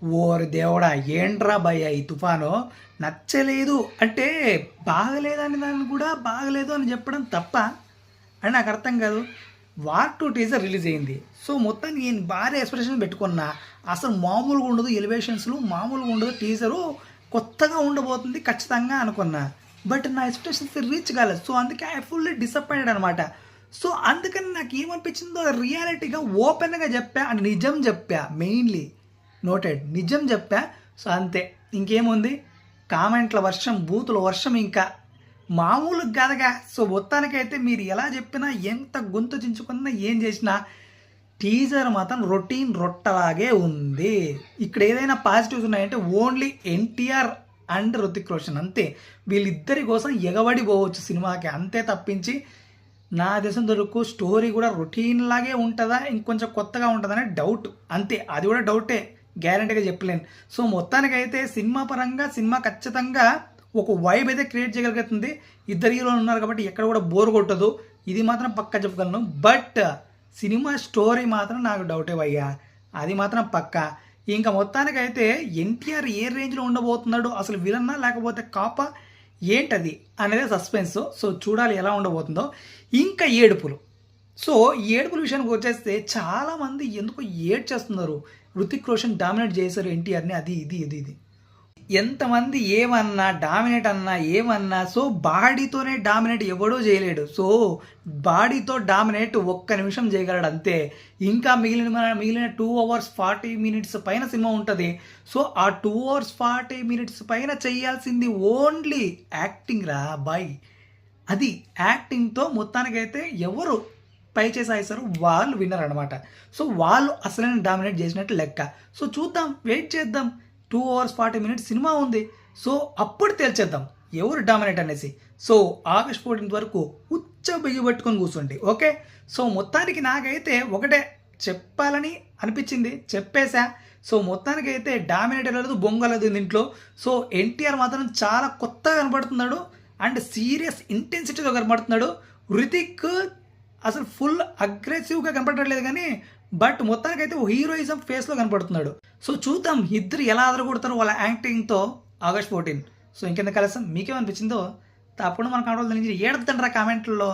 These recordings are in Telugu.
ఓరి దేవుడా ఏంట్రా భయ్య ఈ తుఫాను నచ్చలేదు అంటే బాగలేదని దాన్ని కూడా బాగలేదు అని చెప్పడం తప్ప అని నాకు అర్థం కాదు. వార్ 2 టీజర్ రిలీజ్ అయింది. సో మొత్తానికి నేను భారీ ఎక్స్ప్రెషన్ పెట్టుకున్నా. అసలు మామూలుగా ఉండదు, ఎలివేషన్స్లు మామూలుగా ఉండదు, టీజరు కొత్తగా ఉండబోతుంది ఖచ్చితంగా అనుకున్నా. బట్ నా ఎక్స్పెక్టేషన్స్ రీచ్ కాలేదు. సో అందుకే ఐ ఫుల్లీ డిసప్పాయింటెడ్ అనమాట. సో అందుకని నాకు ఏమనిపించిందో రియాలిటీగా ఓపెన్గా చెప్పా అండ్ నిజం చెప్పా. మెయిన్లీ నోటెడ్ నిజం చెప్పా. సో అంతే, ఇంకేముంది, కామెంట్ల వర్షం, బూతుల వర్షం ఇంకా మామూలు కాదుగా. సో మొత్తానికైతే మీరు ఎలా చెప్పినా, ఎంత గొంతు చించుకున్నా, ఏం చేసినా టీజర్ మాత్రం రొటీన్ రొట్టలాగే ఉంది. ఇక్కడ ఏదైనా పాజిటివ్స్ ఉన్నాయంటే ఓన్లీ ఎన్టీఆర్ అండ్ రుతిక్ రోషన్ అంతే. వీళ్ళిద్దరి కోసం ఎగబడి పోవచ్చు సినిమాకి, అంతే తప్పించి నా దేశం దొరకు స్టోరీ కూడా రొటీన్ లాగే ఉంటుందా ఇంకొంచెం కొత్తగా ఉంటుందనే డౌట్, అంతే. అది కూడా డౌటే, గ్యారంటీగా చెప్పలేను. సో మొత్తానికైతే సినిమా పరంగా సినిమా ఖచ్చితంగా ఒక వైబ్ అయితే క్రియేట్ చేయగలుగుతుంది. ఇద్దరు హీరోలు ఉన్నారు కాబట్టి ఎక్కడ కూడా బోర్ కొట్టదు, ఇది మాత్రం పక్కా చెప్పగలను. బట్ సినిమా స్టోరీ మాత్రం నాకు డౌటే భయ్యా, అది మాత్రం పక్కా. ఇంకా మొత్తానికైతే ఎన్టీఆర్ ఏ రేంజ్లో ఉండబోతున్నాడు, అసలు విలన్నా లేకపోతే కాపా ఏంటది అనేది సస్పెన్స్. సో చూడాలి ఎలా ఉండబోతుందో. ఇంకా ఏడుపులు. సో ఏడుపుల విషయానికి వచ్చేస్తే చాలామంది ఎందుకో ఏడ్చేస్తున్నారు. రుతిక్ రోషన్ డామినేట్ చేశారు ఎన్టీఆర్ని, అది ఇది ఇది ఇది ఎంతమంది ఏమన్నా డామినేట్ అన్నా ఏమన్నా. సో బాడీతోనే డామినేట్ ఎవడూ చేయలేడు. సో బాడీతో డామినేట్ ఒక్క నిమిషం చేయగలడు అంతే. ఇంకా మిగిలిన 2 hours 40 minutes పైన సినిమా ఉంటుంది. సో ఆ 2 hours 40 minutes పైన చేయాల్సింది ఓన్లీ యాక్టింగ్ రా బాయ్. అది యాక్టింగ్తో మొత్తానికైతే ఎవరు పై చేసాయిస్తారు వాళ్ళు విన్నర్ అనమాట. సో వాళ్ళు అసలైన డామినేట్ చేసినట్టు లెక్క. సో చూద్దాం, వెయిట్ చేద్దాం. 2 hours 40 minutes సినిమా ఉంది. సో అప్పుడు తేల్చేద్దాం ఎవరు డామినేట్ అనేసి. సో August 14th వరకు ఉచ్చ బిగి పట్టుకొని కూర్చోండి, ఓకే. సో మొత్తానికి నాకైతే ఒకటే చెప్పాలని అనిపించింది, చెప్పేశా. సో మొత్తానికైతే డామినేట్ లేదు, బొంగలేదు దీంట్లో. సో ఎన్టీఆర్ మాత్రం చాలా కొత్తగా కనపడుతున్నాడు అండ్ సీరియస్ ఇంటెన్సిటీతో కనపడుతున్నాడు. రుతిక్ అసలు ఫుల్ అగ్రెసివ్గా కనపడట్లేదు కానీ బట్ మొత్తానికైతే ఓ హీరోయిజం ఫేస్లో కనపడుతున్నాడు. సో చూద్దాం ఇద్దరు ఎలా అదరగొడతారు వాళ్ళ యాక్టింగ్తో August 14. సో ఇంకెంత కలసం మీకేమనిపించిందో తప్పుడు మన కాంట్రోల్ నుంచి ఏడతండ్రా కామెంట్లలో.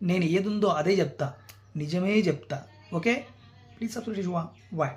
నేను ఏదుందో అదే చెప్తా, నిజమే చెప్తా, ఓకే. Please subscribe. వాయ్.